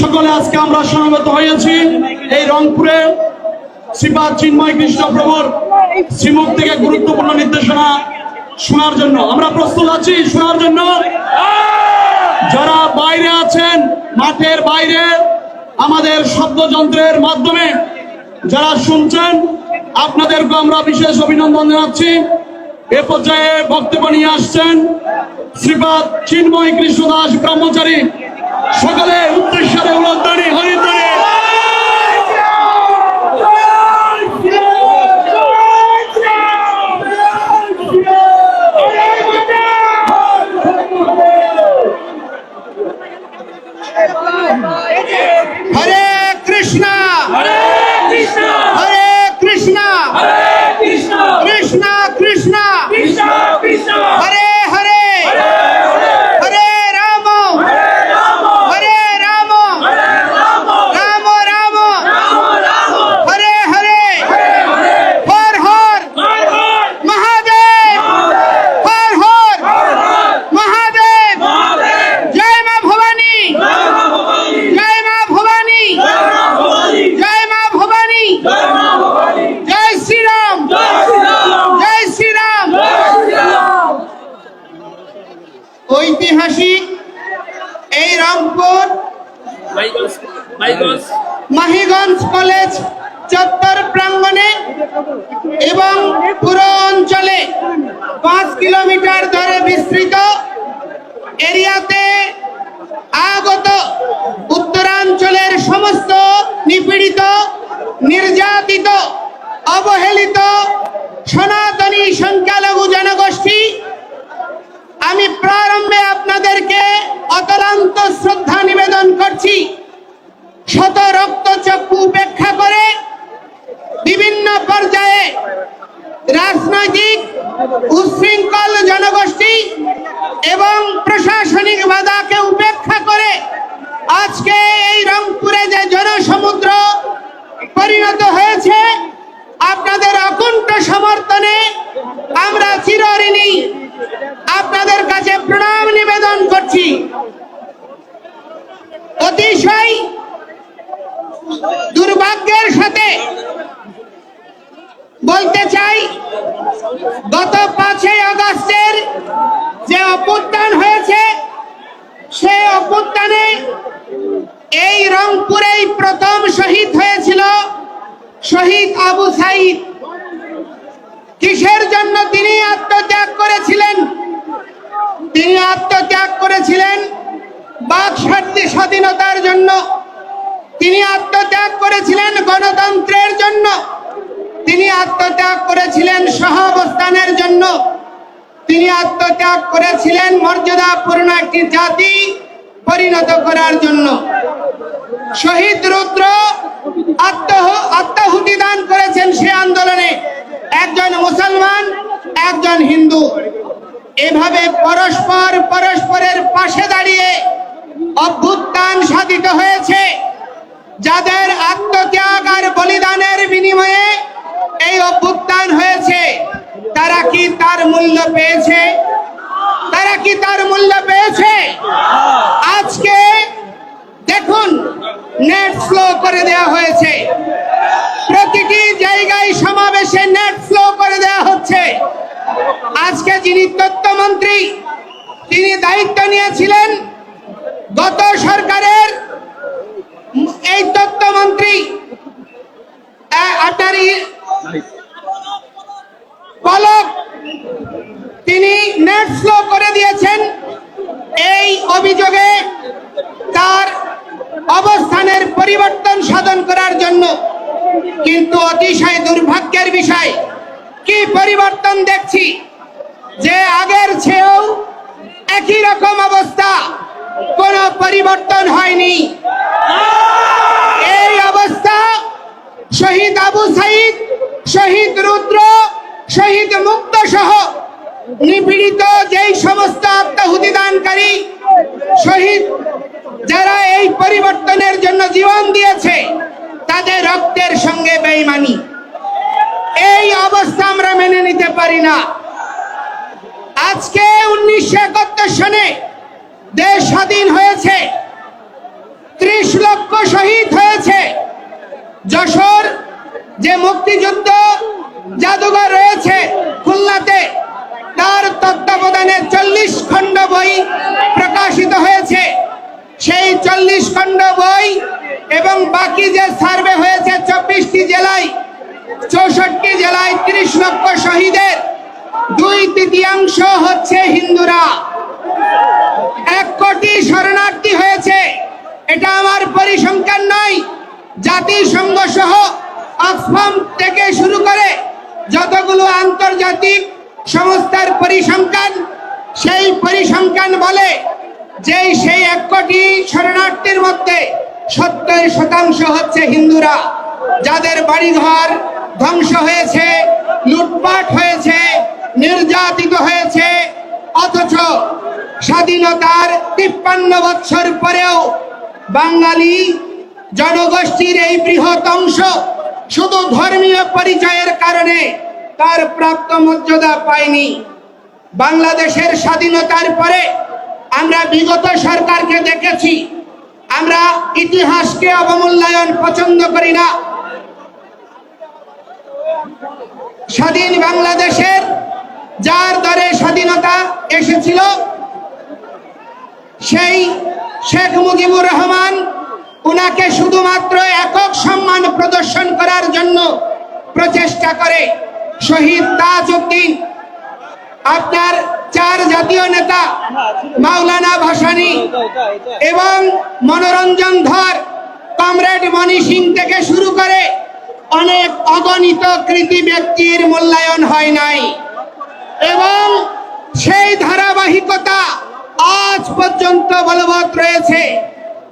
সকলে আজকে আমরা সমবেত হয়েছি এই রংপুরে শ্রীপাদ চিন্ময় কৃষ্ণ প্রভুর শ্রীমুখ থেকে গুরুত্বপূর্ণ নির্দেশনা শোনার জন্য। আমরা প্রস্তুত আছি শোনার জন্য। যারা বাইরে আছেন, মাঠের বাইরে আমাদের শব্দযন্ত্রের মাধ্যমে যারা শুনছেন, আপনাদেরকে আমরা বিশেষ অভিনন্দন জানাচ্ছি। এ পর্যায়ে বক্তব্য নিয়ে আসছেন শ্রীপাদ চিন্ময় কৃষ্ণ দাস ব্রহ্মচারী। সকলে উদ্দেশ্যে উলধ্বনি হরিধ্বনি। হরে কৃষ্ণ হরে কৃষ্ণ হরে কৃষ্ণ হরে কৃষ্ণ কৃষ্ণ কৃষ্ণ কৃষ্ণ কৃষ্ণ হরে হরে হরে রাম হরে রাম রাম রাম হরে হরে হর হর মহাদেব হর হর মহাদেব। জয় মা ভবানী জয় মা ভবানী জয় মা ভবানী জয় শ্রীরাম জয় শ্রীরাম। ঐতিহাসিক এই রংপুর মাহিগঞ্জ কলেজ চত্বর প্রাঙ্গণে এবং পুরো অঞ্চলে 5 কিলোমিটার ধরে বিস্তৃত এরিয়াতে আগত উত্তরাঞ্চলের সমস্ত নিপীড়িত, নির্যাতিত, অবহেলিত সনাতনী সংখ্যালঘু জনগোষ্ঠী, আমি প্রারম্ভে আপনাদেরকে অতলান্ত শ্রদ্ধা নিবেদন করছি। শত রক্তচক্ষু উপেক্ষা করে বিভিন্ন পর্যায়ে রাজনৈতিক উচ্ছৃঙ্খল জনগোষ্ঠী এবং প্রশাসনিক বাধাকে উপেক্ষা করে আজকে এই রংপুরে যে জনসমুদ্র পরিণত হয়েছে, আপনাদের অকুণ্ঠ সমর্থনে আমরা চিরঋণী। আপনাদের কাছে প্রণাম নিবেদন করছি। অতিশয় দুর্ভাগ্যের সাথে বলতে চাই, গত 5ই আগস্টের যে অভ্যুত্থান হয়েছে, সেই অভ্যুত্থানে এই রংপুরেই প্রথম শহীদ হয়েছিল শহীদ আবু সাইদ। কিসের জন্য তিনি আত্মত্যাগ করেছিলেন? তিনি আত্মত্যাগ করেছিলেন বাক স্বাধীনতার জন্য। তিনি আত্মত্যাগ করেছিলেন গণতন্ত্রের জন্য। তিনি আত্মত্যাগ করেছিলেন সহাবস্থানের জন্য। তিনি আত্মত্যাগ করেছিলেন মর্যাদাপূর্ণ একটি জাতি পরিণত করার জন্য। শহীদ রুদ্র আত্মাহুতি দান করেছেন সে আন্দোলনে, একজন মুসলমান, একজন হিন্দু। এভাবে পরস্পরের পাশে দাঁড়িয়ে অভ্যুত্থান সাধিত হয়েছে। যাদের আত্মত্যাগ আর বলিদানের বিনিময়ে এই অভ্যুত্থান হয়েছে, তারা কি তার মূল্য পেয়েছে? তারা কি তার মূল্য পেয়েছে? আজকে দেখুন, নেট স্লো করে দেওয়া হয়েছে। প্রতিটি জায়গায় সমাবেশে নেট স্লো করে দেওয়া হচ্ছে। আজকে যিনি তথ্যমন্ত্রী, তিনি দায়িত্ব নিয়েছিলেন গত সরকারের, এই তথ্যমন্ত্রী পলক, তিনি নেট স্লো করে দিয়েছেন এই অভিযোগে তার অবস্থানের পরিবর্তন সাধন করার জন্য। কিন্তু অতিশয় দুর্ভাগ্যের বিষয়, কি পরিবর্তন দেখছি যে আগের চেয়েও একই রকম অবস্থা, কোনো পরিবর্তন হয়নি। এই অবস্থা শহীদ আবু সাইদ, শহীদ রুদ্র, শহীদ মুক্ত সহ নিপীড়িত যেই সমস্ত আত্মাহুতি দানকারী শহীদ, যারা এই পরিবর্তনের জন্য জীবন দিয়েছে, তাদের রক্তের সঙ্গে বেঈমানি। এই অবস্থা আমরা মেনে নিতে পারি না। আজকে 1971 সনে দেশ স্বাধীন হয়েছে। 30 শহীদ হয়েছে। যশোর যে মুক্তিযুদ্ধ জাদুঘর রয়েছে খুলনাতে, তার তত্ত্বাবধানে 40 খণ্ড বই প্রকাশিত হয়েছে। সেই 40 খণ্ড বই এবং বাকি যে সার্ভে হয়েছে 24টি জেলায়, 64 জেলায় 30 লক্ষ শহীদের 2/3 হচ্ছে হিন্দুরা। 1 কোটি শরণার্থী হয়েছে। এটা আমার পরিসংখ্যান নয়, জাতিসংঘ সহ অক্সফাম থেকে শুরু করে যতগুলো আন্তর্জাতিক সংস্থার পরিসংখ্যান, সেই পরিসংখ্যান বলে যে সেই 1 কোটি শরণার্থীর মধ্যে 70% হচ্ছে হিন্দুরা, যাদের বাড়িঘর ধ্বংস হয়েছে, লুটপাট হয়েছে, নির্যাতিত হয়েছে। অথচ স্বাধীনতার 53 বছর পরেও বাঙালি জনগোষ্ঠীর এই বৃহৎ অংশ শুধু ধর্মীয় পরিচয়ের কারণে তার প্রাপ্ত মর্যাদা পায়নি। বাংলাদেশের স্বাধীনতার পরে আমরা বিগত সরকারকে দেখেছি, আমরা ইতিহাসকে অবমূল্যায়ন পছন্দ করি না। স্বাধীন বাংলাদেশের যার দ্বারে স্বাধীনতা এসেছিল, সেই শেখ মুজিবুর রহমান, উনাকে শুধুমাত্র একক সম্মান প্রদর্শন করার জন্য প্রচেষ্টা করে শহীদ তাজউদ্দিন, আপনার 4 জাতীয় নেতা মাওলানা ভাসানী এবং মনোরঞ্জন ধর, কমরেড মনি সিং থেকে শুরু করে অনেক অগণিত কৃতি ব্যক্তির মূল্যায়ন হয় নাই। এবং সেই ধারাবাহিকতা আজ পর্যন্ত বলবৎ রয়েছে।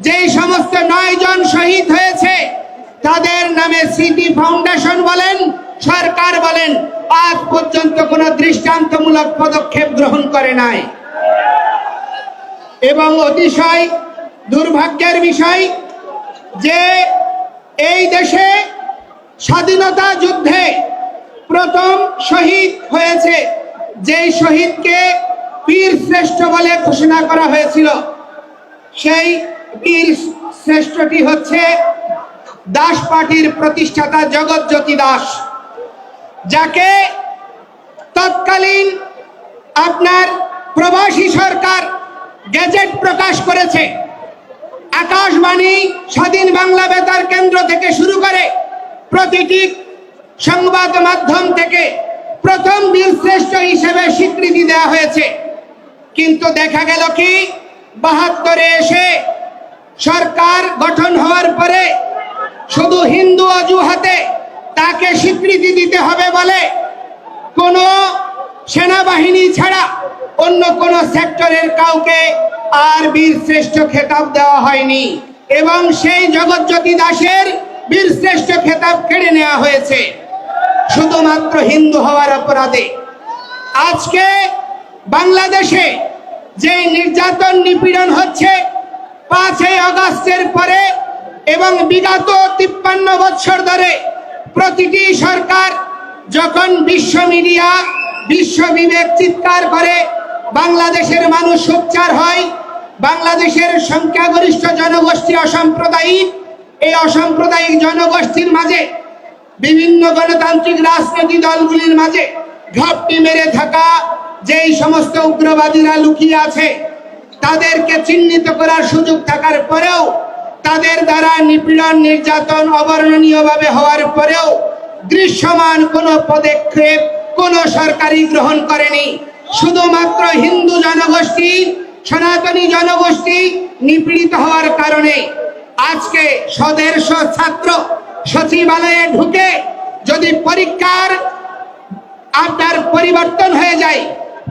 যেই সমস্ত 9 জন শহীদ হয়েছে, তাদের নামে স্মৃতি ফাউন্ডেশন বলেন, সরকার বলেন, আজ পর্যন্ত কোনো দৃষ্টান্তমূলক পদক্ষেপ গ্রহণ করে নাই। এবং অতিশয় দুর্ভাগ্যের বিষয় যে এই দেশে স্বাধীনতা যুদ্ধে প্রথম শহীদ হয়েছে, যেই শহীদকে বীর শ্রেষ্ঠ বলে ঘোষণা করা হয়েছিল, সেই বীর শ্রেষ্ঠটি হচ্ছে দাস পার্টির প্রতিষ্ঠাতা জগৎজ্যোতি দাস, যাকে তৎকালীন আপনার প্রবাসী সরকার গেজেট প্রকাশ করেছে। আকাশবাণী, স্বাধীন বাংলা বেতার কেন্দ্র থেকে শুরু করে প্রতিটি সংবাদ মাধ্যম থেকে প্রথম বীরশ্রেষ্ঠ হিসেবে স্বীকৃতি দেওয়া হয়েছে। কিন্তু দেখা গেল কি, 72-এ এসে সরকার গঠন হওয়ার পরে শুধু হিন্দু অজুহাতে তাকে স্বীকৃতি দিতে হবে বলে কোনো সেনাবাহিনী ছাড়া অন্য কোন সেক্টরের কাউকে আর বীরশ্রেষ্ঠ খেতাব দেওয়া হয়নি। এবং সেই জগৎজ্যোতি দাসের বীরশ্রেষ্ঠ খেতাব কেড়ে নেওয়া হয়েছে শুধুমাত্র হিন্দু হওয়ার অপরাধে। আজকে বাংলাদেশে যে নির্যাতন নিপীড়ন হচ্ছে 5ই আগস্টের পরে এবং বিগত 53 বছর ধরে প্রতিটি সরকার যখন বিশ্ব মিডিয়া, বিশ্ব বিবেক চিৎকার করে, বাংলাদেশের মানুষ সোচ্চার হয়, বাংলাদেশের সংখ্যাগরিষ্ঠ জনগোষ্ঠী অসাম্প্রদায়িক, এই অসাম্প্রদায়িক জনগোষ্ঠীর মাঝে বিভিন্ন গণতান্ত্রিক রাজনৈতিক দলগুলির মাঝে ঘাপটি মেরে থাকা যেই সমস্ত উগ্রবাদীরা লুকিয়ে আছে, তাদেরকে চিহ্নিত করার সুযোগ থাকার পরেও, তাদের দ্বারা নিপীড়ন নির্যাতন অবর্ণনীয়ভাবে হওয়ার পরেও দৃশ্যমান কোনো পদক্ষেপ কোন সরকারই গ্রহণ করেনি। শুধুমাত্র হিন্দু জনগোষ্ঠী, সনাতনী জনগোষ্ঠী নিপীড়িত হওয়ার কারণে আজকে 150 ছাত্র সচিবালয়ে ঢুকে যদি পরীক্ষার আপনার পরিবর্তন হয়ে যায়,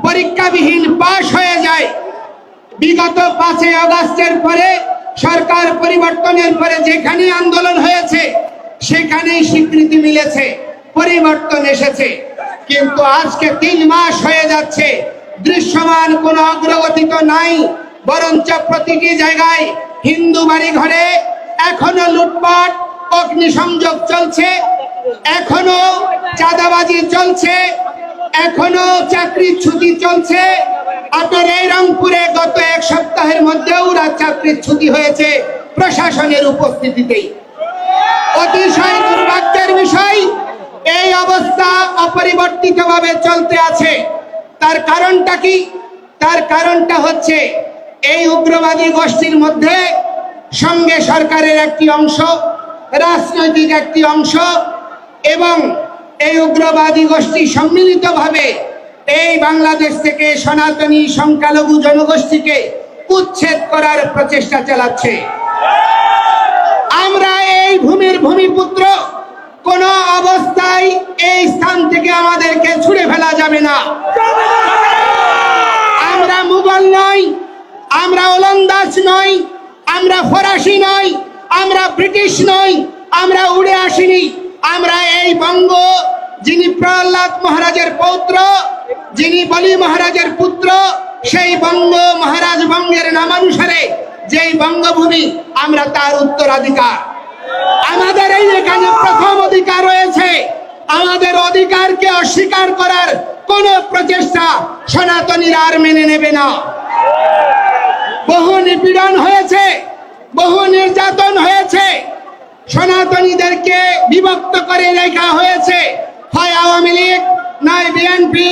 পরীক্ষাবিহীন পাশ হয়ে যায়, বিগত 5ই আগস্টের পরে সরকার পরিবর্তনের পরে যেখানে আন্দোলন হয়েছে সেখানেই স্বীকৃতি মিলেছে, পরিবর্তন এসেছে। কিন্তু আজকে 3 মাস হয়ে যাচ্ছে, দৃশ্যমান কোনো অগ্রগতি তো নাই, বরঞ্চ প্রতিটি জায়গায় হিন্দু বাড়ি ঘরে এখনো লুটপাট, অগ্নিসংযোগ চলছে, এখনো চাঁদাবাজি চলছে, এখনো চাকরির ছুটি চলছে। আপনার এই রংপুরে গত 1 সপ্তাহের মধ্যেও চাকরির ছুটি হয়েছে প্রশাসনের উপস্থিতিতেই। অতিশয় দুর্ভাগ্যের বিষয়, এই অবস্থা অপরিবর্তিতভাবে চলতে আছে। তার কারণটা কি? তার কারণটা হচ্ছে এই উগ্রবাদী গোষ্ঠীর মধ্যে সঙ্গে সরকারের একটি অংশ, রাজনৈতিক একটি অংশ এবং এই উগ্রবাদী গোষ্ঠী সম্মিলিতভাবে এই বাংলাদেশ থেকে সনাতনী সংখ্যালঘু জনগোষ্ঠীকে উচ্ছেদ করার প্রচেষ্টা চালাচ্ছে। আমরা এই ভূমির ভূমিপুত্র, কোন অবস্থায় এই স্থান থেকে আমাদেরকে ছুড়ে ফেলা যাবে না। আমরা মুঘল নই, আমরা ওলন্দাজ নই, আমরা ফরাসি নই, আমরা ব্রিটিশ নই, আমরা উড়ে আসিনি। আমরা এই বঙ্গ, যিনি প্রহ্লাদ মহারাজের পৌত্র, যিনি বলি মহারাজের পুত্র, সেই বঙ্গ মহারাজ বঙ্গের নামানুসারে যেই বঙ্গভূমি, আমরা তার উত্তরাধিকার। আমাদের এই এখানে প্রথম অধিকার রয়েছে। আমাদের অধিকারকে অস্বীকার করার কোন প্রচেষ্টা সনাতনীরা আর মেনে নেবে না। বহু নিপীড়ন হয়েছে, বহু নির্যাতন হয়েছে, সনাতনীদেরকে বিভক্ত করে রেখা হয়েছে। হয় আওয়ামী লীগ, নয় বিএনপি,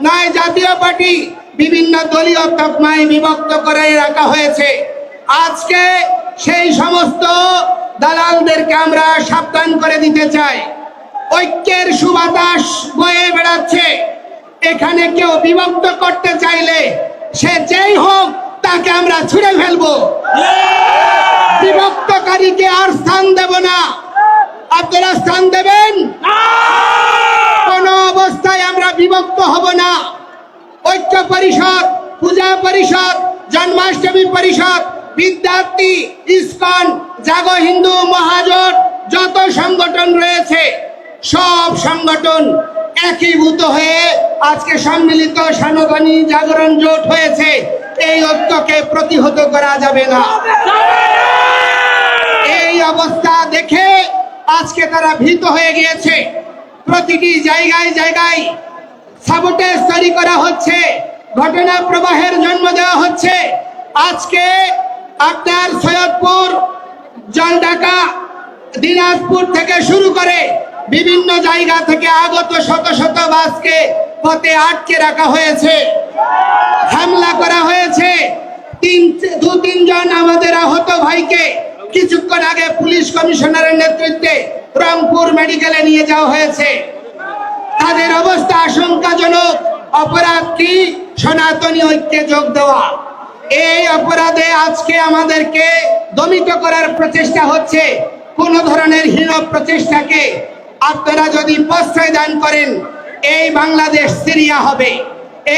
নয় জাতীয় পার্টি, বিভিন্ন দলীয় তকমায় বিভক্ত করে রাখা হয়েছে। আজকে সেই সমস্ত দালালদেরকে আমরা সাবধান করে দিতে চাই। ঐক্যের সুবাতাস বয়ে বেড়াচ্ছে। এখানে কেউ বিভক্ত করতে চাইলে সে যেই হোক, তাকে আমরা ছুঁড়ে ফেলবো। বিভক্তকারীকে আর স্থান দেব না। আপনারা স্থান দেবেন? কোন অবস্থায় আমরা বিভক্ত হব না। ঐক্য পরিষদ, পূজা পরিষদ, জন্মাষ্টমী পরিষদ, বিদ্যার্থী, ইসকন, জাগো হিন্দু মহাজোট, যত সংগঠন রয়েছে সব সংগঠন একীভূত হয়ে আজকে সম্মিলিত সনাতনী জাগরণ জোট হয়েছে। এই ঐক্যকে প্রতিহত করা যাবে না। এই অবস্থা দেখে আজকে তারা ভীত হয়ে গিয়েছে। প্রতিটি জায়গায় জায়গায় সাবোটেজ তৈরি করা হচ্ছে, ঘটনা প্রবাহের জন্ম দেওয়া হচ্ছে। আজকে আপনার সৈয়দপুর, জলঢাকা, দিনাজপুর থেকে শুরু করে বিভিন্ন জায়গা থেকে আগত শত শত বাসকে পথে আটকে রাখা হয়েছে, হামলা করা হয়েছে। দু তিনজন আমাদের আহত ভাইকে কিছুক্ষণ আগে পুলিশ কমিশনারের নেতৃত্বে রংপুর মেডিকেলে নিয়ে যাওয়া হয়েছে। তাদের অবস্থা আশঙ্কাজনক। অপরাধ কি? সনাতনী ঐক্যে যোগ দেওয়া। এই অপরাধে আজকে আমাদেরকে দমিত করার প্রচেষ্টা হচ্ছে। কোন ধরনের হীন প্রচেষ্টাকে আপনারা যদি প্রশ্রয় দান করেন, এই বাংলাদেশ সিরিয়া হবে,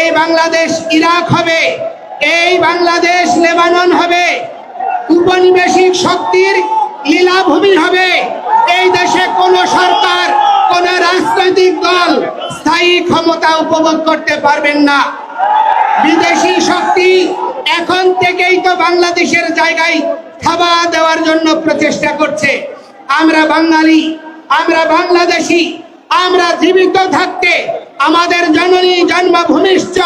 এই বাংলাদেশ ইরাক হবে, এই বাংলাদেশ লেবানন হবে, উপনিবেশিক শক্তির লীলাভূমি হবে। এই দেশে কোন সরকার, কোন রাজনৈতিক দল স্থায়ী ক্ষমতা উপভোগ করতে পারবেন না। বিদেশি শক্তি এখন থেকেই তো বাংলাদেশের জায়গায় থাবা দেওয়ার জন্য প্রচেষ্টা করছে। আমরা বাঙালি, আমরা বাংলাদেশি, আমরা জীবিত থাকতে আমাদের জননী জন্মভূমিশ্চ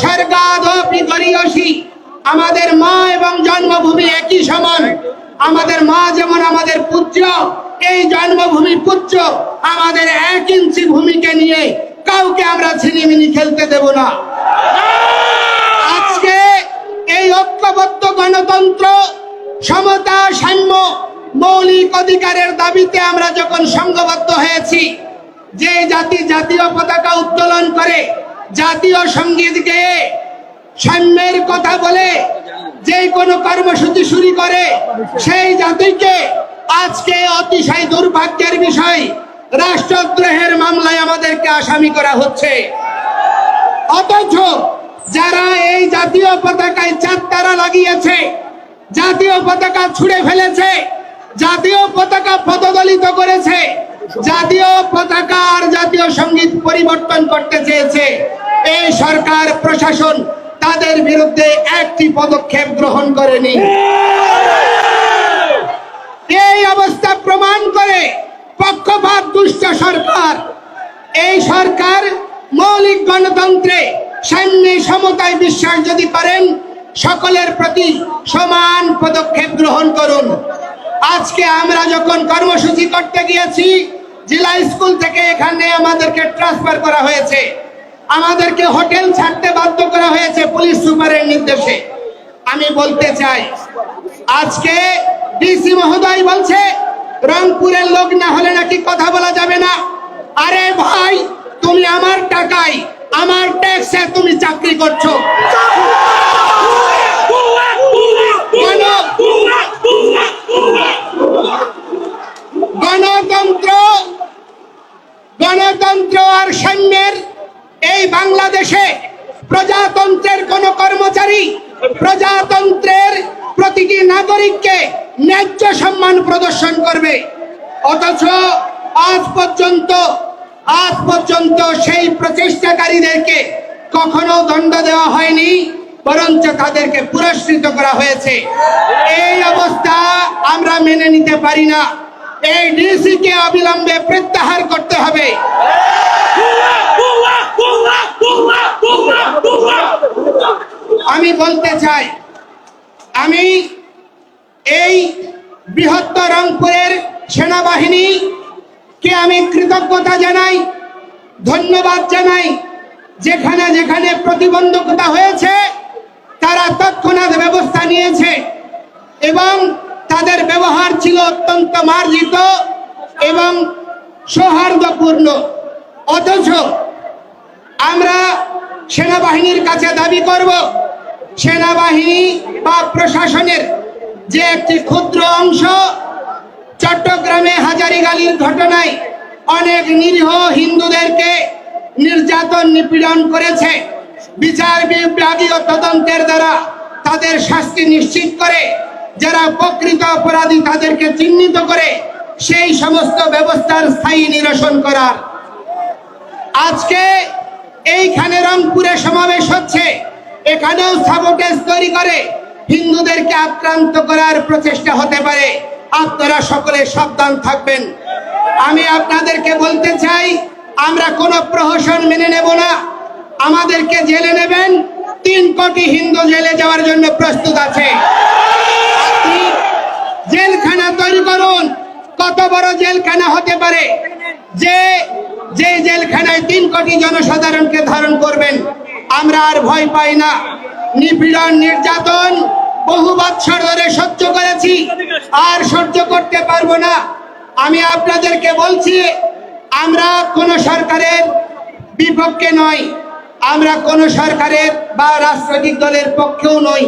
স্বর্গাদপি গরীয়সী। আমাদের মা এবং জন্মভূমি একই সমান। আমাদের মা যেমন আমাদের পূজ্য, এই জন্মভূমি পূজ্য। আমাদের 1 ইঞ্চি ভূমিকে নিয়ে কাউকে আমরা ছিনিমিনি খেলতে দেব না। আজকে এই ঐক্যবদ্ধ গণতন্ত্র, সমতা, সাম্য, মৌলিক অধিকারের দাবিতে আমরা যখন সংঘবদ্ধ হয়েছি, যে জাতি জাতীয় পতাকা উত্তোলন করে, জাতীয় সঙ্গীত গেয়ে, সাম্যের কথা বলে যে কোনো কর্মসূচি শুরু করে, সেই জাতিকে আজকে অতিশয় দুর্ভাগ্যের বিষয় রাষ্ট্রদ্রোহের মামলায় আমাদেরকে আসামি করা হচ্ছে। অথচ যারা এই জাতীয় পতাকায় 4 তারা লাগিয়েছে, জাতীয় পতাকা ছুঁড়ে ফেলেছে, জাতীয় পতাকা পদদলিত করেছে, জাতীয় পতাকা আর জাতীয় সঙ্গীত পরিবর্তন করতে চেয়েছে, এই সরকার প্রশাসন তাদের বিরুদ্ধে একটি পদক্ষেপ গ্রহণ করেনি। এই অবস্থা প্রমাণ করে পক্ষপাত দুষ্ট সরকার। এই সরকার মৌলিক গণতন্ত্রে, সাম্যে, সমতায় বিশ্বাস যদি করেন, সকলের প্রতি সমান পদক্ষেপ গ্রহণ করুন। আজকে আমরা যখন কর্মসূচি করতে গিয়েছি, জেলা স্কুল থেকে এখানে আমাদেরকে ট্রান্সফার করা হয়েছে, আমাদেরকে হোটেল ছাড়তে বাধ্য করা হয়েছে পুলিশ সুপারের নির্দেশে। আমি বলতে চাই, আজকে ডিসি মহোদয় বলছে রংপুরের লোক না হলে নাকি কথা বলা যাবে না। আরে ভাই, তুমি আমার টাকায়, আমার ট্যাক্সে তুমি চাকরি করছো। গণতন্ত্র আর সাম্যের এই বাংলাদেশে প্রজাতন্ত্রের কোন কর্মচারী প্রজাতন্ত্রের প্রতিটি নাগরিককে ন্যায্য সম্মান প্রদর্শন করবে, অথচ আজ পর্যন্ত সেই প্রচেষ্টাকারীদেরকে কখনো দণ্ড দেওয়া হয়নি, বরঞ্চ তাদেরকে পুরস্কৃত করা হয়েছে। এই অবস্থা আমরা মেনে নিতে পারি না। এই ডিসি কে অবিলম্বে প্রত্যাহার করতে হবে। আমি বলতে চাই, আমি এই বৃহত্তর রংপুরের সেনাবাহিনী কে আমি কৃতজ্ঞতা জানাই, ধন্যবাদ জানাই। যেখানে যেখানে প্রতিবন্ধকতা হয়েছে তারা তৎক্ষণাৎ ব্যবস্থা নিয়েছে এবং তাদের ব্যবহার ছিল অত্যন্ত মার্জিত এবং সৌহার্দ্যপূর্ণ। অথচ আমরা সেনাবাহিনীর কাছে দাবি করব, সেনাবাহিনী বা প্রশাসনের যে একটি ক্ষুদ্র অংশ চট্টগ্রামে হাজারীগালির ঘটনায় অনেক নিরীহ হিন্দুদেরকে নির্যাতন নিপীড়ন করেছে, বিচার বিভাগীয় তদন্তের দ্বারা তাদের শাস্তি নিশ্চিত করে, যারা প্রকৃত অপরাধী তাদেরকে চিহ্নিত করে সেই সমস্ত ব্যবস্থার স্থায়ী নিরসন করার। আজকে এইখানে রংপুরে সমাবেশ হচ্ছে, এখানেও সাবোটেজ তৈরি করে হিন্দুদেরকে আক্রান্ত করার প্রচেষ্টা হতে পারে। আপনারা সকলে সাবধান থাকবেন। আমি আপনাদেরকে বলতে চাই, আমরা কোনো প্রহসন মেনে নেব না। আমাদেরকে জেলে নেবেন, 3 কোটি হিন্দু জেলে যাওয়ার জন্য প্রস্তুত আছে। আপনি জেলখানা তৈরি করুন। কত বড় জেলখানা হতে পারে যে জেলখানায় 3 কোটি জনসাধারণকে ধারণ করবেন? আমরা আর ভয় পাই না। নিপীড়ন নির্যাতন বহু বৎসর ধরে সহ্য করেছি, আর সহ্য করতে পারবো না। আমি আপনাদেরকে বলছি, আমরা কোন সরকারের বিপক্ষে নই, আমরা কোন সরকারের বা রাজনৈতিক দলের পক্ষেও নই।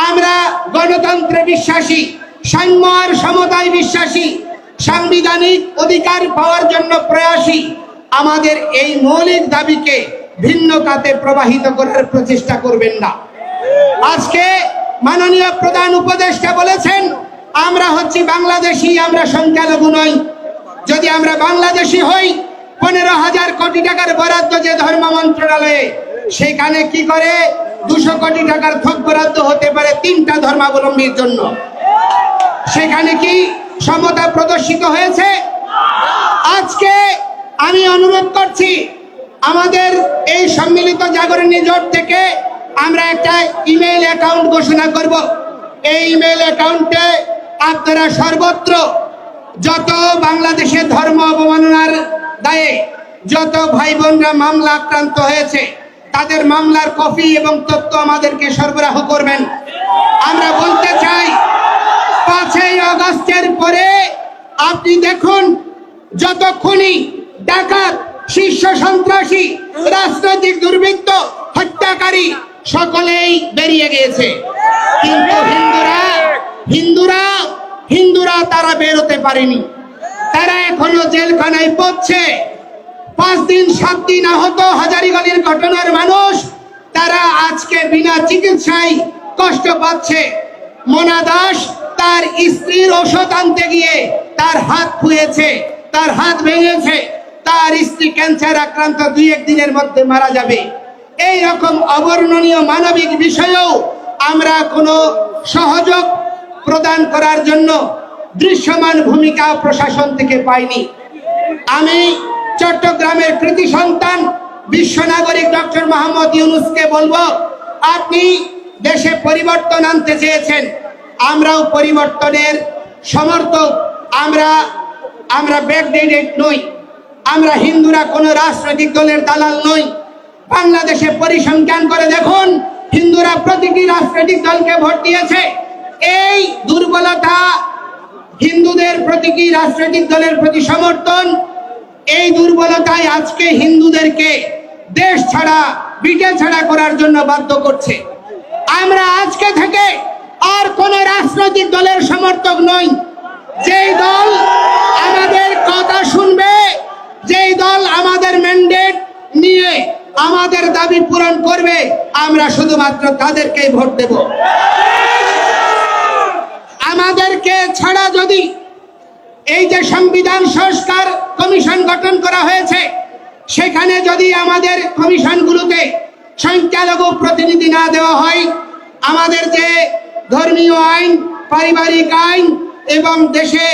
আমরা গণতন্ত্রে বিশ্বাসী, সাম্য আর সমতায় বিশ্বাসী, সাংবিধানিক অধিকার পাওয়ার জন্য প্রয়াসী। আমাদের এই মৌলিক দাবিকে ভিন্ন খাতে প্রবাহিত করার প্রচেষ্টা করবেন না। আজকে মাননীয় প্রধান উপদেষ্টা বলেছেন, আমরা হচ্ছি বাংলাদেশি, আমরা সংখ্যালঘু নই। যদি আমরা বাংলাদেশি হই, 15,000 কোটি টাকার বরাদ্দ যে ধর্ম মন্ত্রণালয়ে, সেখানে কি করে 200 কোটি টাকার থোক বরাদ্দ হতে পারে 3টা ধর্মাবলম্বীর জন্য? সেখানে কি সমতা প্রদর্শিত হয়েছে? আজকে আমি অনুরোধ করছি, আমাদের এই সম্মিলিত জাগরণী জোট থেকে আমরা একটা ইমেইল অ্যাকাউন্ট ঘোষণা করব। এই ইমেইল অ্যাকাউন্টে আপনারা সর্বত্র যত বাংলাদেশে ধর্ম অবমাননার দায়ে যত ভাই বোনরা মামলা আক্রান্ত হয়েছে, তাদের মামলার কপি এবং তথ্য আমাদেরকে সরবরাহ করবেন। আমরা বলতে চাই, 5ই আগস্টের পরে আপনি দেখুন, যত খুনি, ডাকাত, শীর্ষ সন্ত্রাসী, রাজনৈতিক দুর্বৃত্ত, হত্যাকারী সকলেই বেরিয়ে গিয়েছে, কিন্তু হিন্দুরা তারা বেরোতে পারেনি। তারা এখনো জেলখানায় পড়ছে। 5 দিন 7 দিন আহত হাজারীগালির ঘটনার মানুষ, তারা আজকে বিনা চিকিৎসায় কষ্ট পাচ্ছে। মোনা দাস তার স্ত্রীর ওষুধ আনতে গিয়ে তার হাত ফুয়েছে, তার হাত ভেঙেছে, তার স্ত্রী ক্যান্সার আক্রান্ত 2-1 দিনের মধ্যে মারা যাবে। এই রকম অবর্ণনীয় মানবিক বিষয়েও আমরা কোনো সহযোগ প্রদান করার জন্য দৃশ্যমান ভূমিকা প্রশাসন থেকে পাইনি। আমি চট্টগ্রামের কৃতি সন্তান বিশ্ব নাগরিক ডক্টর মোহাম্মদ ইউনূসকে বলবো, আপনি দেশে পরিবর্তন আনতে চেয়েছেন, আমরাও পরিবর্তনের সমর্থক, আমরা আমরা ব্যাকডেটেড নই। আমরা হিন্দুরা কোনো রাজনৈতিক দলের দালাল নই। বাংলাদেশে পরিসংখ্যান করে দেখুন, হিন্দুরা প্রতিটি রাজনৈতিক দলকে ভোট দিয়েছে। এই দুর্বলতা, হিন্দুদের প্রতিটি রাজনৈতিক দলের প্রতি সমর্থন, এই দুর্বলতাই আজকে হিন্দুদেরকে দেশ ছাড়া, বিটে ছাড়া করার জন্য বাধ্য করছে। আমরা আজকে থেকে আর কোন রাজনৈতিক দলের সমর্থক নই। যেই দল আমাদের কথা শুনবে, যেই দল আমাদের ম্যান্ডেট নিয়ে আমাদের দাবি পূরণ করবে, আমরা শুধুমাত্র তাদেরকেই ভোট দেব। আমাদেরকে ছাড়া যদি এই যে সংবিধান সংস্কার কমিশন গঠন করা হয়েছে, সেখানে যদি আমাদের কমিশনগুলোতে সংখ্যালঘু প্রতিনিধি না দেওয়া হয়, আমাদের যে ধর্মীয় আইন, পারিবারিক আইন এবং দেশে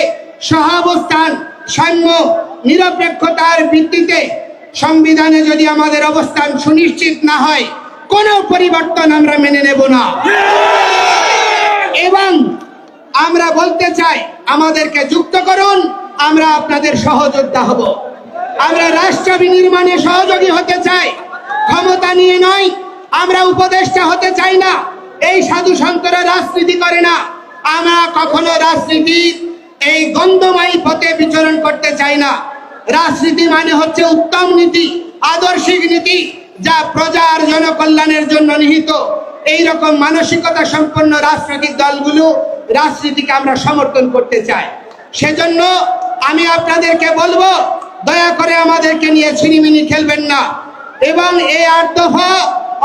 সহাবস্থান, সাম্য, নিরপেক্ষতার ভিত্তিতে সংবিধানে যদি আমাদের অবস্থান সুনিশ্চিত না হয়, কোনো পরিবর্তন আমরা মেনে নেব না। এবং আমরা বলতে চাই, আমাদেরকে যুক্ত করুন, আমরা আপনাদের সহযোদ্ধা হব। আমরা রাষ্ট্র বিনির্মাণে সহযোগী হতে চাই, ক্ষমতা নিয়ে নয়। আমরা উপদেষ্টা হতে চাই না। এই সাধু সন্তরা রাজনীতি করে না। আমরা কখনো রাজনীতির এই গন্ধময়ী পথে বিচরণ করতে চাই না। রাজনীতি মানে হচ্ছে উত্তম নীতি, আদর্শিক নীতি, যা প্রজার জনকল্যাণের জন্য নিহিত। এই রকম মানসিকতা সম্পন্ন রাজনৈতিক দলগুলো রাজনীতিকে আমরা সমর্থন করতে চাই। সেজন্য আমি আপনাদেরকে বলবো, দয়া করে আমাদেরকে নিয়ে ছিনিমিনি খেলবেন না এবং এই 8 দফা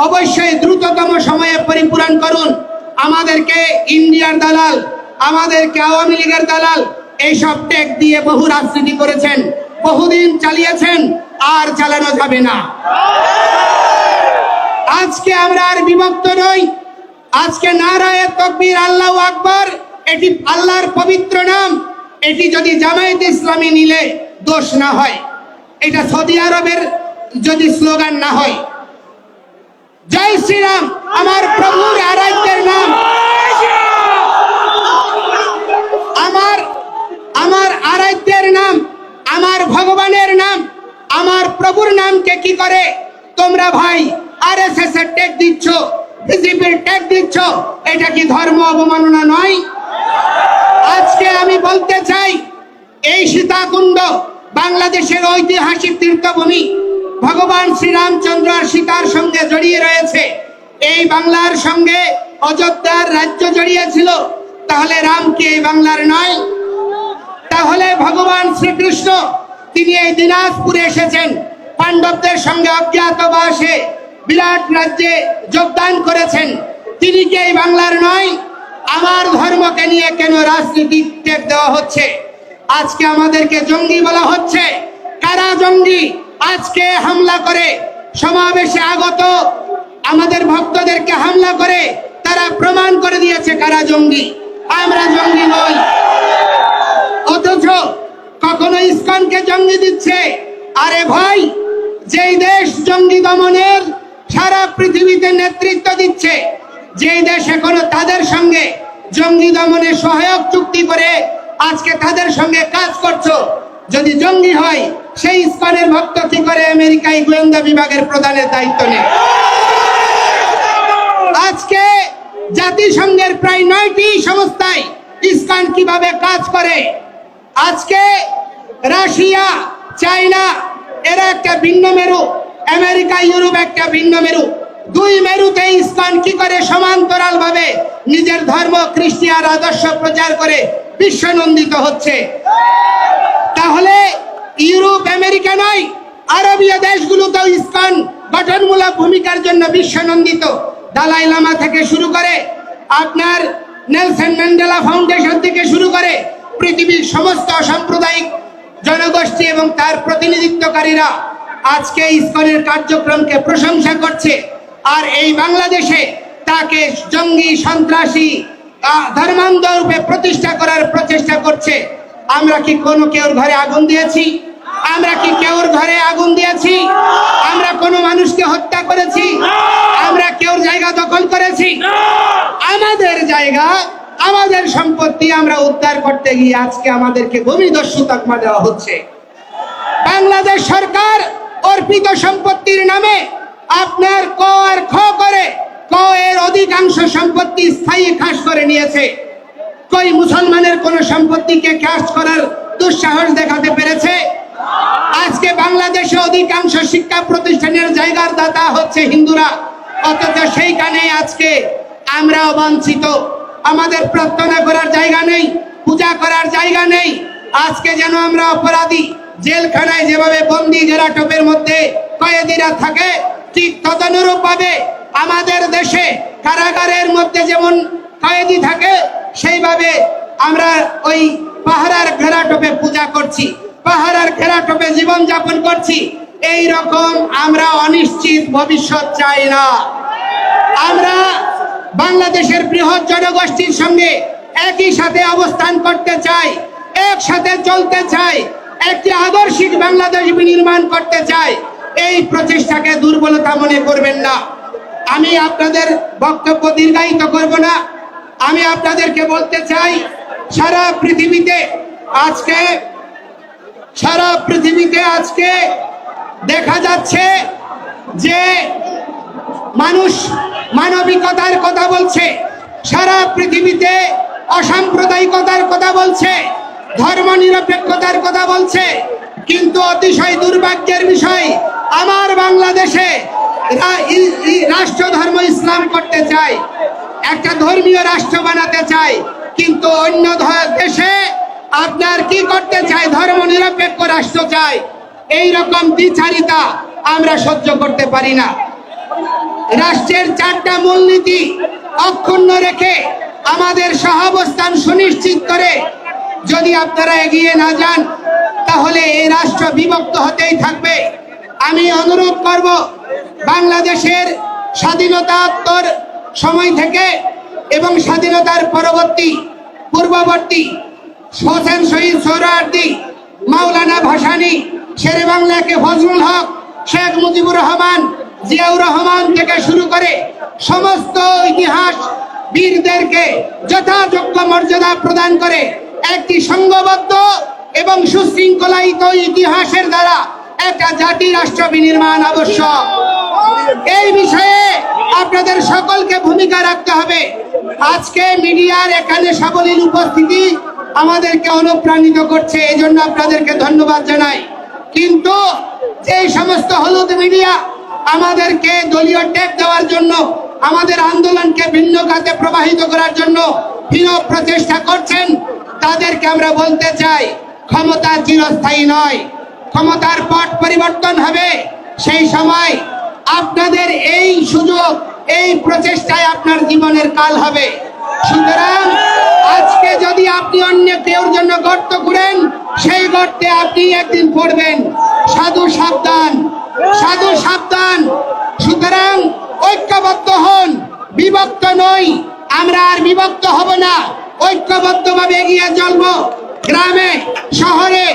অবশ্যই দ্রুততম সময়ে পরিপূরণ করুন। আমাদেরকে ইন্ডিয়ার দালাল, আমাদেরকে আওয়ামী লীগের দালাল এইসব ট্যাগ দিয়ে বহু রাজনীতি করেছেন, বহুদিন চালিয়েছেন, আর চালানো যাবে না। আজকে আমরা আর বিভক্ত নই। আজকে নারায়ে তাকবীর, আল্লাহু আকবার, এটি আল্লাহর পবিত্র নাম। এটি যদি জামায়াত ইসলামী নিলে দোষ না হয়, এটা সৌদি আরবের যদি স্লোগান না হয়। জয় শ্রীরাম আমার প্রভুর আরাধ্যের নাম, আমার আরাধ্যের নাম, আমার ভগবানের নাম, আমার প্রভুর নামকে কি করে তোমরা ভাই আরএসএস এর ট্যাগ দিচ্ছ, বিজেপির ট্যাগ দিচ্ছ? এটা কি ধর্ম অবমাননা নয়? আজকে আমি বলতে চাই, এই সীতাকুণ্ড বাংলাদেশের ঐতিহাসিক তীর্থভূমি, ভগবান শ্রীরামচন্দ্র আর সীতার সঙ্গে জড়িয়ে রয়েছে। এই বাংলার সঙ্গে অযোধ্যার রাজ্য জড়িয়ে ছিল। তাহলে রাম কি এই বাংলার নয়? তাহলে ভগবান শ্রীকৃষ্ণ তিনি এই দিনাজপুরে এসেছেন, পাণ্ডবদের সঙ্গে অজ্ঞাতবাসে বিরাট রাজ্যে যোগদান করেছেন। তিনি কি এই বাংলার নয়? আমার ধর্মকে নিয়ে কেন রাজনীতিক ট্যাগ দেওয়া হচ্ছে? আজকে আমাদেরকে জঙ্গি বলা হচ্ছে। কারা জঙ্গি? আজকে হামলা করে সমাবেশে আগত আমাদের ভক্তদেরকে হামলা করে তারা প্রমাণ করে দিয়েছে কারা জঙ্গি। আমরা জঙ্গি নই। অথচ কখনো ইসকনকে জঙ্গি দিচ্ছে। আরে ভাই, যেই দেশ জঙ্গি দমনের সারা পৃথিবীতে নেতৃত্ব দিচ্ছে, যেই দেশ এখনো তাদের সঙ্গে জঙ্গি দমনে সহায়ক চুক্তি করে আজকে তাদের সঙ্গে কাজ করছো, যদি জঙ্গি হয়, সেই ইসকনের ভক্ত কি করে আমেরিকায় গোয়েন্দা বিভাগের প্রধানের দায়িত্ব নেয়? আজকে জাতিসংঘের প্রায় 9টি সংস্থায় ইসকন কিভাবে কাজ করে? আজকে রাশিয়া, চায়না এরা একটা ভিন্ন মেরু, আমেরিকা, ইউরোপ একটা ভিন্ন মেরু। দুই মেরুতে ইসকন কি করে সমান্তরাল ভাবে নিজের ধর্ম, খ্রিস্টান আদর্শ প্রচার করে বিশ্বনন্দিত হচ্ছে। তাহলে ইউরোপ, আমেরিকা নয়, আরবীয় দেশগুলোতেও ইসকন গঠনমূলক ভূমিকার জন্য বিশ্বনন্দিত। দালাই লামা থেকে শুরু করে আপনার নেলসন ম্যান্ডেলা ফাউন্ডেশন থেকে শুরু করে পৃথিবীর সমস্ত সাম্প্রদায়িক জনগোষ্ঠী এবং তার প্রতিনিধিত্বকারীরা আজকে ইসকনের কার্যক্রমকে প্রশংসা করছে। আর এই বাংলাদেশে তাকে জঙ্গি, সন্ত্রাসী, ধর্মান্ধ রূপে প্রতিষ্ঠা করার প্রচেষ্টা করছে। আমরা কি কোনো কেউর ঘরে আগুন দিয়েছি? আমরা কি কেউর ঘরে আগুন দিয়েছি? আমরা কোনো মানুষকে হত্যা করেছি? আমরা কেউর জায়গা দখল করেছি? আমাদের জায়গা, আমাদের সম্পত্তি আমরা উদ্ধার করতে গিয়ে আজকে আমাদেরকে ভূমিদস্যু তকমা দেওয়া হচ্ছে। বাংলাদেশ সরকার অর্পিত সম্পত্তির নামে আপনার ক আর খ করে ক এর অধিকাংশ সম্পত্তি স্থায়ী খাস করে নিয়েছে। কই মুসলমানের কোন সম্পত্তিকে খাস করার দুঃসাহস দেখাতে পেরেছে? আজকে বাংলাদেশে অধিকাংশ শিক্ষা প্রতিষ্ঠানের জায়গার দাতা হচ্ছে হিন্দুরা, অথচ সেইখানে আজকে আমরাও বঞ্চিত। আমাদের প্রার্থনা করার জায়গা নেই, পূজা করার জায়গা নেই। আজকে যেন আমরা অপরাধী, জেলখানায় যেভাবে বন্দি ঘেরাটোপের মধ্যে কয়েদিরা থাকে, ঠিক তদনুরূপ ভাবে আমাদের দেশে কারাগারের মধ্যে যেমন কয়েদি থাকে, সেইভাবে আমরা ওই পাহারার ঘেরাটোপে পূজা করছি, পাহারার ঘেরাটোপে জীবন যাপন করছি। এই রকম আমরা অনিশ্চিত ভবিষ্যৎ চাই না। আমরা বাংলাদেশের বৃহৎ জনগোষ্ঠীর সঙ্গে একই সাথে অবস্থান করতে চাই, একসাথে চলতে চাই, একটি আদর্শিক বাংলাদেশ বিনির্মাণ করতে চাই। এই প্রচেষ্টাকে দুর্বলতা মনে করবেন না। আমি আপনাদের বক্তব্য দীর্ঘায়িত করব না। আমি আপনাদেরকে বলতে চাই, সারা পৃথিবীতে আজকে দেখা যাচ্ছে যে মানুষ মানবিকতার কথা বলছে, সারা পৃথিবীতে অসাম্প্রদায়িকতার কথা বলছে, ধর্মনিরপেক্ষতার কথা বলছে, কিন্তু অতিশয় দুর্ভাগ্যের বিষয় আমার বাংলাদেশে রাষ্ট্র ধর্ম ইসলাম করতে চায়, একটা ধর্মীয় রাষ্ট্র বানাতে চায়, কিন্তু অন্য দেশে আপনার কি করতে চায়? ধর্ম নিরপেক্ষ রাষ্ট্র চায়। এই রকম দ্বিচারিতা আমরা সহ্য করতে পারি না। রাষ্ট্রের 4টা মূলনীতি অক্ষুণ্ণ রেখে আমাদের সহাবস্থান সুনিশ্চিত করে যদি আপনারা এগিয়ে না যান, তাহলে এই রাষ্ট্র বিভক্ত হতেই থাকবে। আমি অনুরোধ করব, বাংলাদেশের স্বাধীনতাত্তর সময় থেকে এবং স্বাধীনতার পূর্ববর্তী হোসেন শহীদ সোহরাওয়ার্দী, মাওলানা ভাসানী, শেরে বাংলাকে ফজলুল হক, শেখ মুজিবুর রহমান, জিয়াউর রহমান থেকে শুরু করে সমস্ত ইতিহাস বীরদেরকে যথাযোগ্য মর্যাদা প্রদান করে একটি সংঘবদ্ধ এবং সুশৃঙ্খলায়িত ইতিহাসের দ্বারা একটা জাতি রাষ্ট্র বিনির্মাণ আবশ্যক। এই বিষয়ে আপনাদের সকলকে ভূমিকা রাখতে হবে। আজকে মিডিয়ার এখানে সাবলীল উপস্থিতি আমাদেরকে অনুপ্রাণিত করছে, এই জন্য আপনাদেরকে ধন্যবাদ জানাই। কিন্তু এই সমস্ত হলুদ মিডিয়া আমাদেরকে দলীয় ট্যাগ দেওয়ার জন্য, আমাদের আন্দোলনকে ভিন্ন খাতে প্রবাহিত করার জন্য হীন প্রচেষ্টা করছেন, তাদেরকে আমরা বলতে চাই, ক্ষমতা চিরস্থায়ী নয়, ক্ষমতার পট পরিবর্তন হবে। সেই সময় আপনাদের এই সুযোগ, এই প্রচেষ্টায় আপনার জীবনের কাল হবে। সুতরাং আজকে যদি আপনি অন্য কেউর জন্য গর্ত করেন, সেই গর্তে আপনি একদিন পড়বেন। সাধু সাবধান, সাধু সাবধান। সুতরাং ঐক্যবদ্ধ হন, বিভক্ত নই। আমরা আর বিভক্ত হব না, ঐক্যবদ্ধভাবে এগিয়ে চলবো। গ্রামে, শহরে,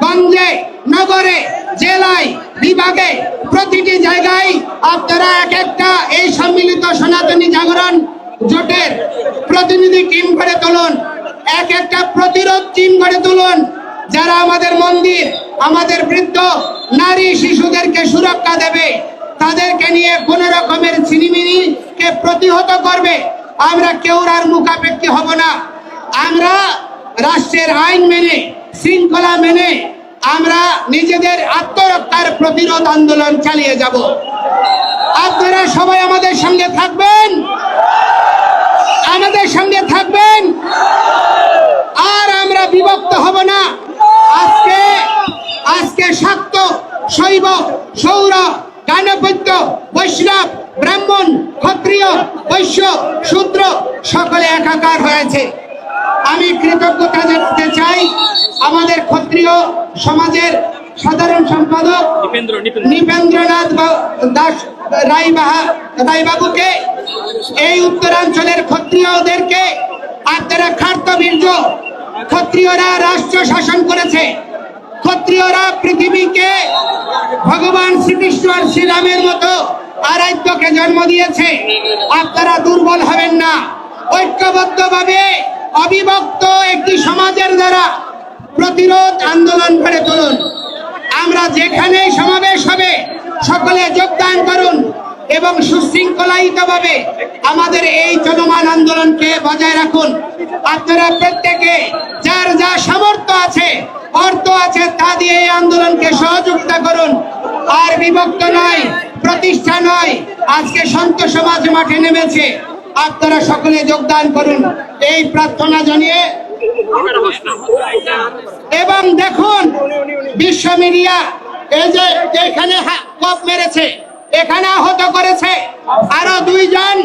গঞ্জে, নগরে, জেলায়, বিভাগে, প্রতিটি জায়গায় আপনারা এক একটা এই সম্মিলিত সনাতনী জাগরণ জোটের প্রতিনিধি টিম গড়ে তুলুন, এক একটা প্রতিরোধ টিম গড়ে তুলুন, যারা আমাদের মন্দির, আমাদের বৃদ্ধ, নারী, শিশুদেরকে সুরক্ষা দেবে, তাদেরকে নিয়ে কোন রকমের ছিনিমিনিকে প্রতিহত করবে। আমরা কেউর আর মুখাপেক্ষী হব না। আমরা রাষ্ট্রের আইন মেনে, শৃঙ্খলা মেনে আমরা নিজেদের আত্মরক্ষার প্রতিরোধ আন্দোলন চালিয়ে যাব। আপনারা সবাই আমাদের সঙ্গে থাকবেন, আমাদের সঙ্গে থাকবেন, আর আমরা বিভক্ত হব না। আজকে শাক্ত, শৈব, সৌর, গাণপত্য, বৈষ্ণব, ব্রাহ্মণ, ক্ষত্রিয়, বৈশ্য, শূদ্র সকলে একাকার হয়েছে। আমি কৃতজ্ঞতা জানাতে চাই আমাদের ক্ষত্রিয় সমাজের সাধারণ সম্পাদক নৃপেন্দ্রনাথ দাস রায়বাবুকে, এই উত্তরাঞ্চলের ক্ষত্রিয়দেরকে। আপনারা খার্তবীর্য, ক্ষত্রিয়রা রাষ্ট্র শাসন করেছে, ক্ষত্রিয়রা পৃথিবীকে ভগবান শ্রীকৃষ্ণ আর শ্রীরামের মতো আরাধ্যকে জন্ম দিয়েছে। আপনারা দুর্বল হবেন না, ঐক্যবদ্ধভাবে অবিভক্ত একটি সমাজের দ্বারা প্রতিরোধ আন্দোলন গড়ে তুলুন। আমরা যেখানেই সমাবেশ হবে সকলে যোগদান করুন এবং সুশৃঙ্খলায়িতভাবে আমাদের এই চলমান আন্দোলনকে বজায় রাখুন। আপনারা প্রত্যেকে যার যা সামর্থ্য আছে, অর্থ আছে, তা দিয়ে এই আন্দোলনকে সহযোগিতা করুন। আর বিভক্ত নয়, প্রতিষ্ঠা নয়, আজকে সন্ত সমাজ মাঠে নেমেছে, আপনারা সকলে যোগদান করুন এই প্রার্থনা জানিয়ে। এবং দেখুন বিশ্ব মিডিয়া এই যে এখানে কপ মেরেছে, এখানে আহত করেছে আরো 2 জন,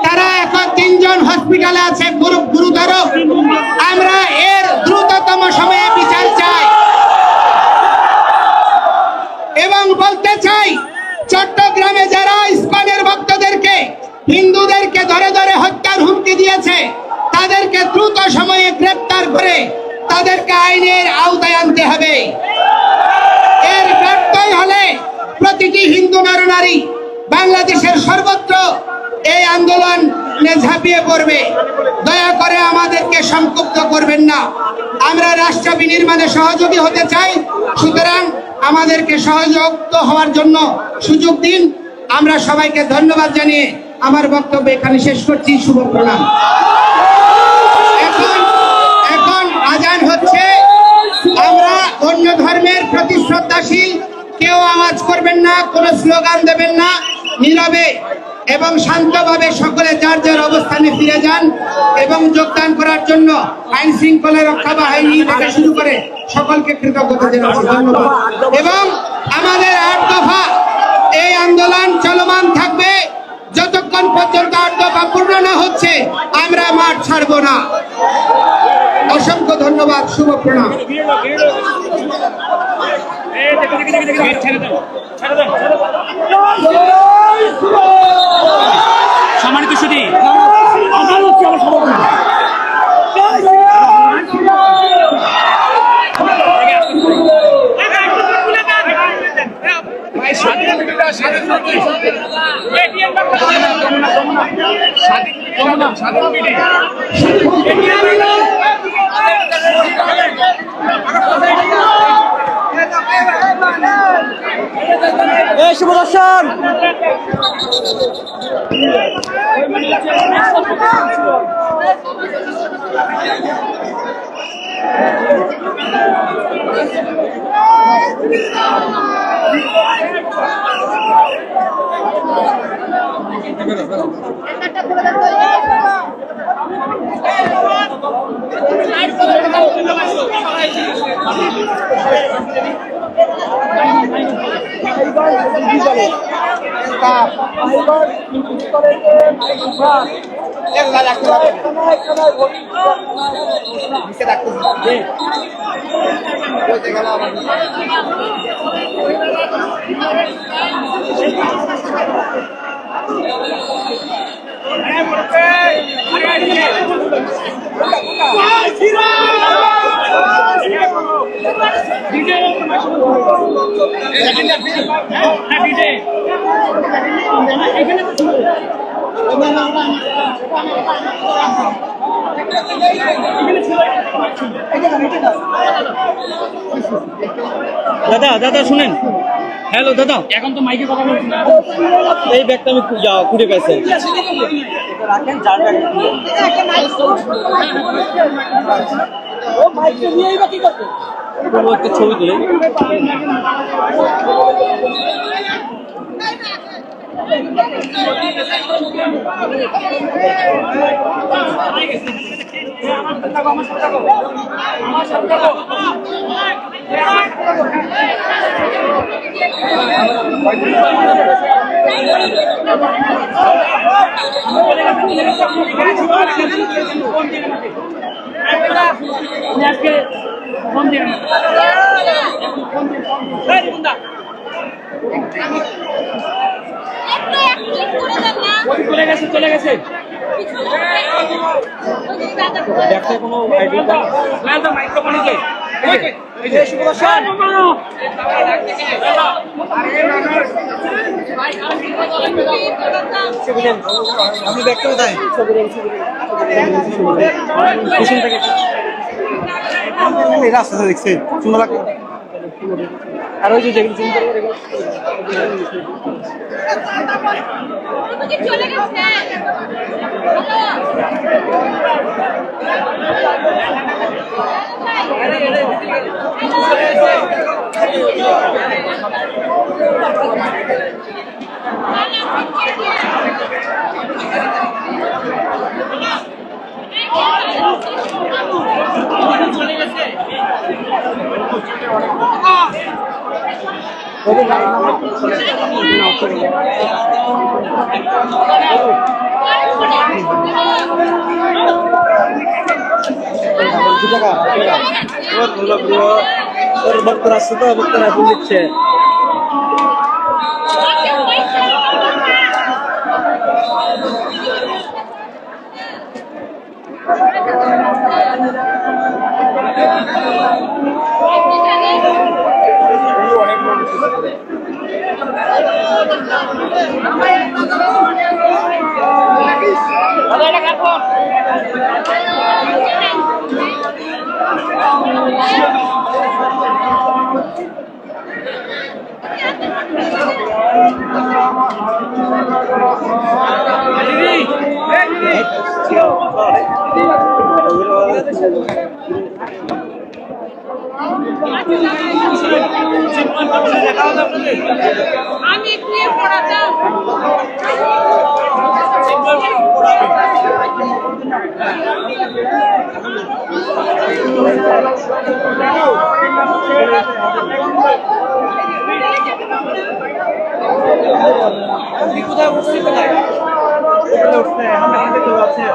তারা এখন 3 জন হসপিটালে আছে গুরুতর। আমরা এর দ্রুততম সময়ে বিচার চাই এবং বলতে চাই চট্টগ্রামে যারা ইসকনের ভক্তদেরকে, হিন্দুদেরকে ধরে ধরে হত্যার হুমকি দিয়েছে তাদেরকে দ্রুত সময়ে গ্রেফতার করে তাদেরকে আইনের আওতায় আনতে হবে। এর ব্যর্থই হলে প্রতিটি হিন্দু নরনারী বাংলাদেশের সর্বত্র এই আন্দোলনে ঝাঁপিয়ে পড়বে। দয়া করে আমাদেরকে সংক্ষুব্ধ করবেন না। আমরা রাষ্ট্র বিনির্মাণে সহযোগী হতে চাই, সুতরাং আমাদেরকে সহযোগিত হওয়ার জন্য সুযোগ দিন। আমরা সবাইকে ধন্যবাদ জানিয়ে আমার বক্তব্য এখানে শেষ করছি। শুভ প্রণাম। এখন আজান হচ্ছে। আমরা অন্য ধর্মের প্রতি শ্রদ্ধাশীল, কেউ আওয়াজ করবেন না, কোনো স্লোগান দেবেন না, নীরবে এবং শান্তভাবে সকলে যার যার অবস্থানে ফিরে যান এবং যোগদান করার জন্য আইন শৃঙ্খলা রক্ষা বাহিনী থেকে শুরু করে সকলকে কৃতজ্ঞতা জানাচ্ছি। ধন্যবাদ। এবং আমাদের 8 দফা এই আন্দোলন চলমান থাকবে যতক্ষণ পর্যন্ত 8 দফা পূর্ণ না হচ্ছে, আমরা মাঠ ছাড়ব না। অসংখ্য ধন্যবাদ। শুভ প্রণাম। সম্মানিত সুধী, শুভ দর্শন। দাদা দাদা শুনেন, হ্যালো দাদা, এখন তো মাইকে কথা বলছি না, এই ব্যাগটা আমি খুঁজে পাইছি, রাখেন যার ব্যাগ একটা ছবি তুলে চলে গেছে কোনো আইডিয়া মাইক্রোফোনে আপনি ব্যাগটা কোথায় রাস্তা দেখছে সুন্দর লাগে আর ওই যে যেগুলো চিন্তা করে চলে গেছে ভক্তরা আসছে তো ভক্তরা ফুল দিচ্ছে আমি একটু পড়া যাও কোথায় বসছি কোথায় উঠছে আমাদের কেউ আছে